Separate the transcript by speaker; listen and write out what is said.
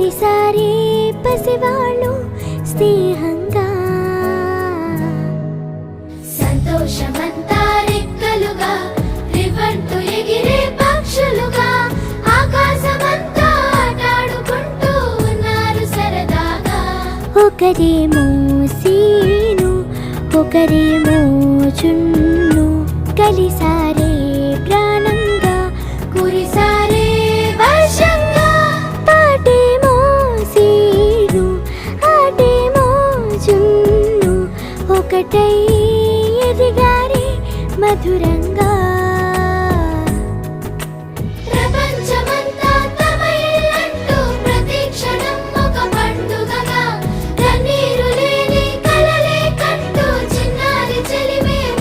Speaker 1: కలిసారే పసివాళ్ళు స్నేహంగా.
Speaker 2: సంతోషమంతా రెక్కలుగా రివంటు ఎగిరే పక్షులుగా ఆకాశమంతా ఆటాడుకుంటూ ఉన్నారు సరదాగా.
Speaker 1: ఒకరేమో సీను ఒకరేమో చున్ను కలిసారే ప్రాణంగా
Speaker 2: కురిసారే వర్షంగా.
Speaker 1: పాటేమో సీను ఆటేమో చున్ను ఒకటై ఎదిగారే మధురంగా.